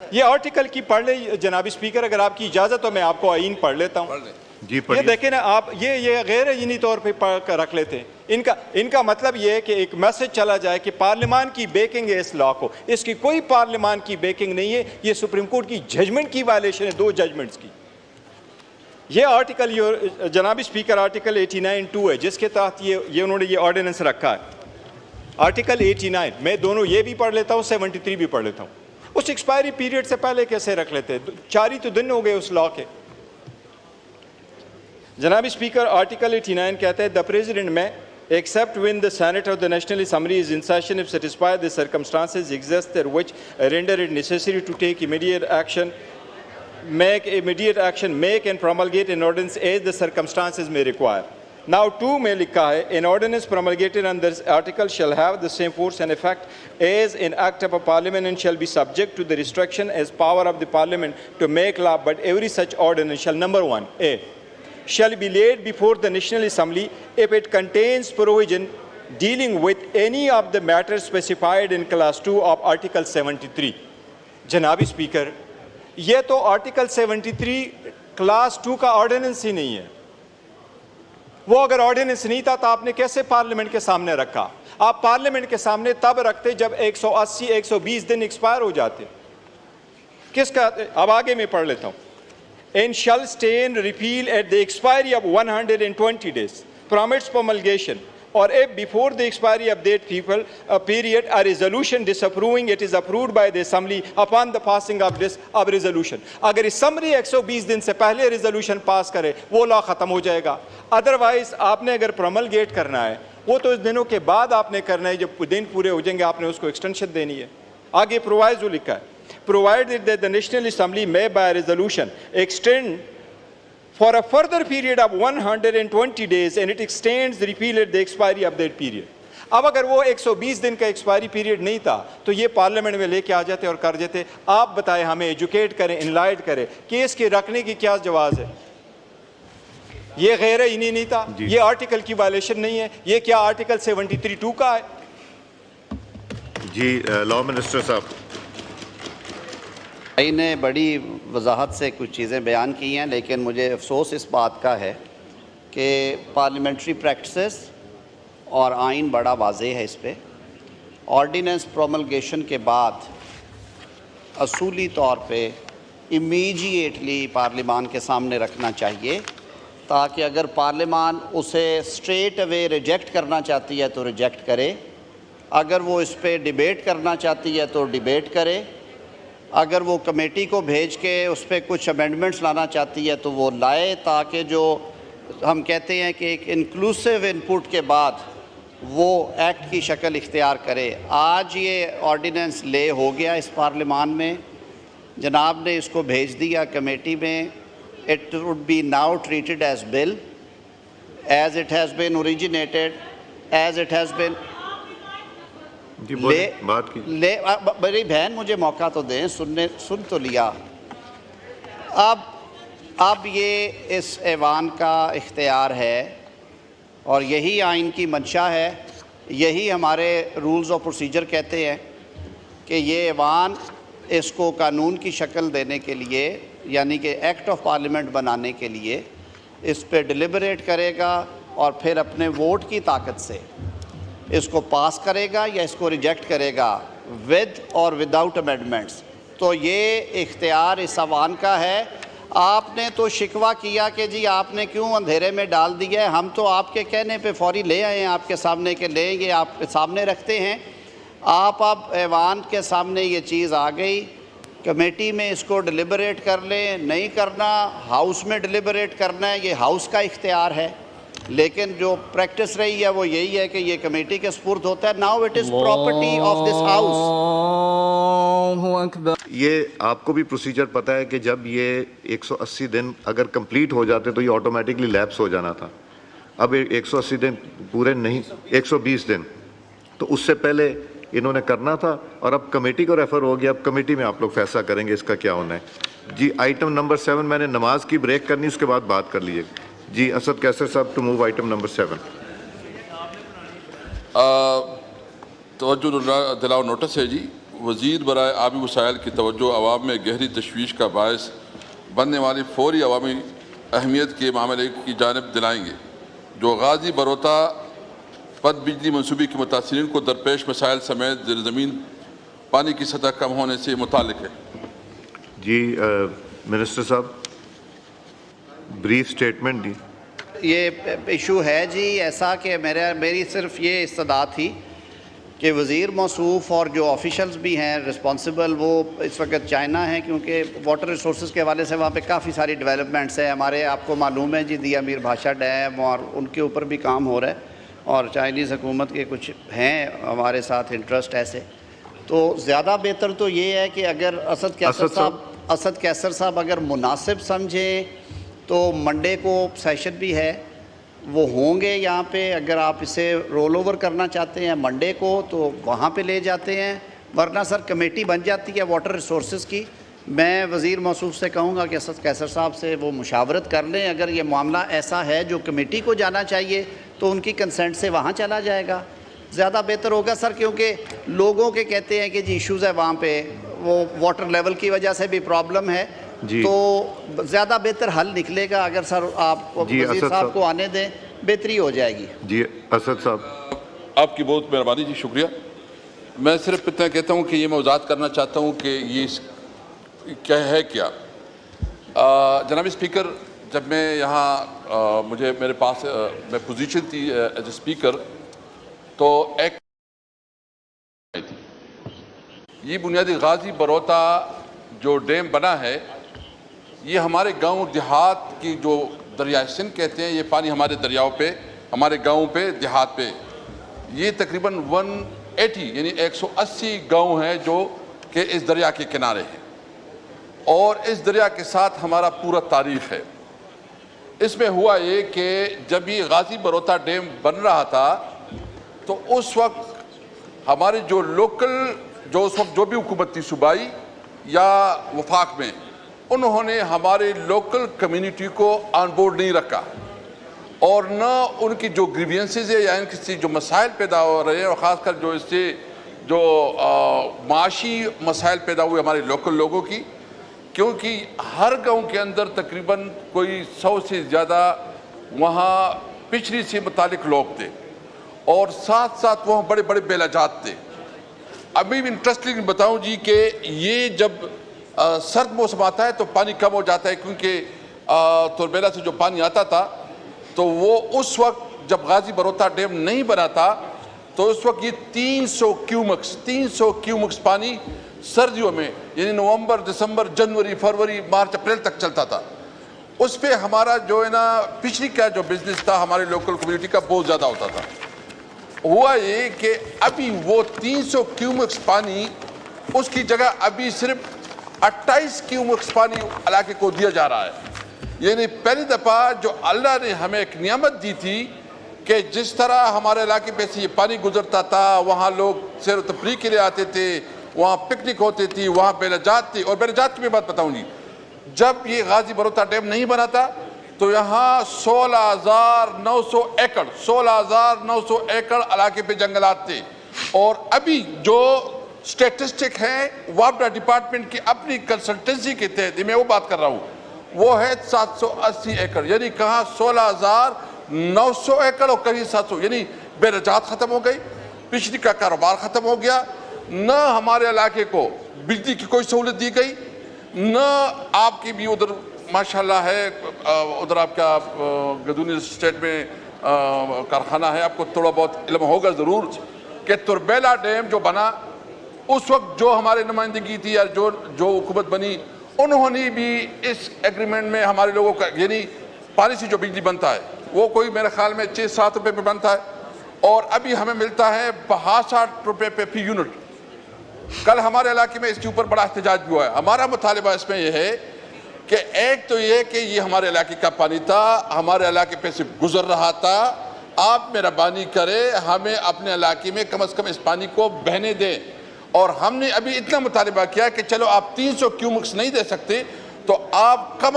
یہ آرٹیکل کی پڑھ لیں جناب اسپیکر، اگر آپ کی اجازت تو میں آپ کو آئین پڑھ لیتا ہوں. جی یہ دیکھیں نا آپ، یہ غیر آئینی طور پہ پڑھ کر رکھ لیتے ہیں. ان کا مطلب یہ ہے کہ ایک میسج چلا جائے کہ پارلیمان کی بیکنگ ہے اس لا کو. اس کی کوئی پارلیمان کی بیکنگ نہیں ہے، یہ سپریم کورٹ کی ججمنٹ کی وائلیشن ہے، 2 ججمنٹس کی. یہ آرٹیکل جناب اسپیکر آرٹیکل 89(2) ہے جس کے تحت یہ انہوں نے یہ آرڈیننس رکھا ہے. آرٹیکل 89 میں دونوں یہ بھی پڑھ لیتا ہوں، 73 بھی پڑھ لیتا ہوں. اس ایکسپائری پیریڈ سے پہلے کیسے رکھ لیتے ہیں؟ 4 ہی تو دن ہو گئے اس لا کے. جناب اسپیکر آرٹیکل 89 کہتا ہے the president may except when the Senate of the National Assembly is in session if satisfied the circumstances exist there which render it necessary to take immediate action, make and promulgate an ordinance as the circumstances may require. Now 2 میں لکھا ہے an ordinance promulgated under this article shall have the same force and effect as an act of a parliament and shall be subject to the restriction as power of the parliament to make law, but every such ordinance shall, number 1, A, shall be laid before the National Assembly if it contains provision dealing with any of the matters specified in clause 2 of article 73. جناب speaker یہ تو article 73 class 2 کا ordinance ہی نہیں ہے. وہ اگر ordinance نہیں تھا تو آپ نے کیسے پارلیمنٹ کے سامنے رکھا؟ آپ پارلیمنٹ کے سامنے تب رکھتے جب 180-120 دن ایکسپائر ہو جاتے. کس کا؟ اب آگے میں پڑھ لیتا ہوں. And shall stand repeal at the expiry of 120 days from its promulgation, or if before the expiry of that period a resolution disapproving it is approved by the assembly upon the passing of this resolution. اگر assembly 120 دن سے پہلے resolution pass کرے وہ لا ختم ہو جائے گا. Otherwise آپ نے اگر پروملگیٹ کرنا ہے وہ تو اس دنوں کے بعد آپ نے کرنا ہے، جب دن پورے ہو جائیں گے آپ نے اس کو ایکسٹینشن دینی ہے. آگے پرووائزو لکھا ہے provided that the National Assembly may by resolution extend for a further period of 120 days and it extends the repeal at the expiry of that period. اب اگر وہ 120 دن کا ایکسپائری پیریڈ نہیں تھا تو یہ پارلیمنٹ میں لے کے آ جاتے اور کر دیتے. آپ بتائیں، ہمیں ایجوکیٹ کریں، انلائٹ کریں کہ اس کے رکھنے کی کیا جواز ہے. یہ غیر آئینی نہیں تھا، یہ آرٹیکل کی وائلیشن نہیں ہے، یہ کیا آرٹیکل 73(2) کا ہے؟ جی لا منسٹر صاحب. بھائی نے بڑی وضاحت سے کچھ چیزیں بیان کی ہیں، لیکن مجھے افسوس اس بات کا ہے کہ پارلیمنٹری پریکٹسز اور آئین بڑا واضح ہے. اس پہ آرڈیننس پروملگیشن کے بعد اصولی طور پہ امیجیٹلی پارلیمان کے سامنے رکھنا چاہیے، تاکہ اگر پارلیمان اسے اسٹریٹ اوے ریجیکٹ کرنا چاہتی ہے تو ریجیکٹ کرے، اگر وہ اس پہ ڈیبیٹ کرنا چاہتی ہے تو ڈیبیٹ کرے، اگر وہ کمیٹی کو بھیج کے اس پہ کچھ امینڈمنٹس لانا چاہتی ہے تو وہ لائے، تاکہ جو ہم کہتے ہیں کہ ایک انکلوسیو انپٹ کے بعد وہ ایکٹ کی شکل اختیار کرے. آج یہ آرڈیننس لے ہو گیا اس پارلیمان میں، جناب نے اس کو بھیج دیا کمیٹی میں. It would be now treated as bill as it has been originated as it has been. میری بہن مجھے موقع تو دیں، سن تو لیا. اب یہ اس ایوان کا اختیار ہے اور یہی آئین کی منشا ہے، یہی ہمارے رولز آف پروسیجر کہتے ہیں کہ یہ ایوان اس کو قانون کی شکل دینے کے لیے، یعنی کہ ایکٹ آف پارلیمنٹ بنانے کے لیے اس پہ ڈیلیبریٹ کرے گا اور پھر اپنے ووٹ کی طاقت سے اس کو پاس کرے گا یا اس کو ریجیکٹ کرے گا، ود اور وداؤٹ امینڈمنٹس. تو یہ اختیار اس ایوان کا ہے. آپ نے تو شکوہ کیا کہ جی آپ نے کیوں اندھیرے میں ڈال دیا ہے، ہم تو آپ کے کہنے پہ فوری لے آئے ہیں آپ کے سامنے کہ لیں گے، آپ کے سامنے رکھتے ہیں. آپ اب ایوان کے سامنے یہ چیز آ گئی، کمیٹی میں اس کو ڈیلیبریٹ کر لیں، نہیں کرنا ہاؤس میں ڈیلیبریٹ کرنا ہے، یہ ہاؤس کا اختیار ہے. لیکن جو پریکٹس رہی ہے وہ یہی ہے کہ یہ کمیٹی کے سپرد ہوتا ہے. Now it is property of this house. یہ آپ کو بھی پروسیجر پتہ ہے کہ جب یہ 180 دن اگر کمپلیٹ ہو جاتے تو یہ آٹومیٹکلی لیپس ہو جانا تھا. اب 180 دن پورے نہیں، 120 دن، تو اس سے پہلے انہوں نے کرنا تھا اور اب کمیٹی کو ریفر ہو گیا. اب کمیٹی میں آپ لوگ فیصلہ کریں گے اس کا کیا ہونا ہے. جی آئٹم نمبر 7 میں نے نماز کی بریک کرنی، اس کے بعد بات کر لیجیے. جی اسد کیسر صاحب ٹو موو آئٹم نمبر 7. توجہ دلاؤ نوٹس ہے جی. وزیر برائے آبی وسائل کی توجہ عوام میں گہری تشویش کا باعث بننے والی فوری عوامی اہمیت کے معاملے کی جانب دلائیں گے جو غازی بروتا پد بجلی منصوبے کے متاثرین کو درپیش مسائل سمیت زیر زمین پانی کی سطح کم ہونے سے متعلق ہے۔ جی منسٹر صاحب بریف سٹیٹمنٹ دی۔ یہ ایشو ہے جی ایسا کہ میری صرف یہ استدعا تھی کہ وزیر موصوف اور جو آفیشلز بھی ہیں رسپانسبل وہ اس وقت چائنا ہیں، کیونکہ واٹر ریسورسز کے حوالے سے وہاں پہ کافی ساری ڈیولپمنٹس ہیں ہمارے، آپ کو معلوم ہے جی دیا میر بھاشا ڈیم، اور ان کے اوپر بھی کام ہو رہا ہے، اور چائنیز حکومت کے کچھ ہیں ہمارے ساتھ انٹرسٹ ایسے۔ تو زیادہ بہتر تو یہ ہے کہ اگر اسد کیسر صاحب اگر مناسب سمجھیں تو منڈے کو سیشن بھی ہے، وہ ہوں گے یہاں پہ، اگر آپ اسے رول اوور کرنا چاہتے ہیں منڈے کو تو وہاں پہ لے جاتے ہیں، ورنہ سر کمیٹی بن جاتی ہے واٹر ریسورسز کی۔ میں وزیر موصوف سے کہوں گا کہ اسد کیسر صاحب سے وہ مشاورت کر لیں، اگر یہ معاملہ ایسا ہے جو کمیٹی کو جانا چاہیے تو ان کی کنسنٹ سے وہاں چلا جائے گا، زیادہ بہتر ہوگا سر، کیونکہ لوگوں کے کہتے ہیں کہ جی ایشوز ہے وہاں پہ، وہ واٹر لیول کی وجہ سے بھی پرابلم ہے، تو زیادہ بہتر حل نکلے گا اگر سر آپ وزیر صاحب کو آنے دیں، بہتری ہو جائے گی۔ جی اسد صاحب آپ کی بہت مہربانی جی، شکریہ۔ میں صرف اتنا کہتا ہوں کہ یہ میں وضاحت کرنا چاہتا ہوں کہ یہ کیا ہے کیا۔ جناب اسپیکر، جب میں یہاں میرے پاس میں پوزیشن تھی ایز اے اسپیکر، تو ایک تھی یہ بنیادی غازی بروتا جو ڈیم بنا ہے، یہ ہمارے گاؤں دیہات کی جو دریائے سندھ کہتے ہیں، یہ پانی ہمارے دریاؤں پہ، ہمارے گاؤں پہ، دیہات پہ، یہ تقریباً 180 یعنی 180 گاؤں ہیں جو کہ اس دریا کے کنارے ہیں، اور اس دریا کے ساتھ ہمارا پورا تعریف ہے۔ اس میں ہوا یہ کہ جب یہ غازی بروتا ڈیم بن رہا تھا تو اس وقت ہمارے جو لوکل اس وقت جو بھی حکومت تھی صوبائی یا وفاق میں، انہوں نے ہمارے لوکل کمیونٹی کو آن بورڈ نہیں رکھا، اور نہ ان کی جو گریوینسز ہے یا ان سے جو مسائل پیدا ہو رہے ہیں، اور خاص کر جو اس سے جو معاشی مسائل پیدا ہوئے ہمارے لوکل لوگوں کی، کیونکہ ہر گاؤں کے اندر تقریباً کوئی 100 سے زیادہ وہاں پچھڑی سے متعلق لوگ تھے، اور ساتھ ساتھ وہاں بڑے بڑے بیلاجات تھے۔ ابھی بھی انٹرسٹنگ بتاؤں جی کہ یہ جب سرد موسم آتا ہے تو پانی کم ہو جاتا ہے، کیونکہ توربیلا سے جو پانی آتا تھا تو وہ اس وقت جب غازی بروتا ڈیم نہیں بنا تھا تو اس وقت یہ 300 کیومکس پانی سردیوں میں یعنی نومبر، دسمبر، جنوری، فروری، مارچ، اپریل تک چلتا تھا۔ اس پہ ہمارا جو ہے نا پچھلی کا جو بزنس تھا ہمارے لوکل کمیونٹی کا بہت زیادہ ہوتا تھا۔ ہوا یہ کہ ابھی وہ 300 کیومکس پانی، اس کی جگہ ابھی صرف 28 کیومکس پانی علاقے کو دیا جا رہا ہے۔ یعنی پہلی دفعہ جو اللہ نے ہمیں ایک نعمت دی تھی کہ جس طرح ہمارے علاقے پہ سے یہ پانی گزرتا تھا، وہاں لوگ سیر و تفریح کے لیے آتے تھے، وہاں پکنک ہوتی تھی، وہاں بیلاجات تھی۔ اور بیلاجات کی بھی بات بتاؤں گی، جب یہ غازی بروتا ڈیم نہیں بنا تھا تو یہاں 16,900 ایکڑ علاقے پہ جنگلات تھے، اور ابھی جو سٹیٹسٹک ہے وابڈا ڈپارٹمنٹ کی اپنی کنسلٹنسی کے تحت، میں وہ بات کر رہا ہوں، وہ ہے 780 ایکڑ، یعنی کہاں 16,900 ایکڑ اور کہیں 700، یعنی بیلاجات ختم ہو گئی، بجلی کا کاروبار ختم ہو گیا، نہ ہمارے علاقے کو بجلی کی کوئی سہولت دی گئی، نہ آپ کی بھی ادھر ماشاءاللہ ہے، ادھر آپ کا گدونی اسٹیٹ میں کارخانہ ہے، آپ کو تھوڑا بہت علم ہوگا ضرور کہ توربیلا ڈیم جو بنا اس وقت جو ہمارے نمائندگی تھی یا جو حکومت بنی، انہوں نے بھی اس ایگریمنٹ میں ہمارے لوگوں کا یعنی پانی سے جو بجلی بنتا ہے وہ کوئی میرے خیال میں 6-7 روپے پہ بنتا ہے، اور ابھی ہمیں ملتا ہے 62 روپے پہ فی یونٹ۔ کل ہمارے علاقے میں اس کے اوپر بڑا احتجاج بھی ہوا ہے۔ ہمارا مطالبہ اس میں یہ ہے کہ ایک تو یہ کہ یہ ہمارے علاقے کا پانی تھا، ہمارے علاقے پہ سے گزر رہا تھا، آپ مہربانی کرے ہمیں اپنے علاقے میں کم از کم اس پانی کو بہنے دیں۔ اور ہم نے ابھی اتنا مطالبہ کیا کہ چلو آپ 300 کیومکس نہیں دے سکتے تو آپ کم از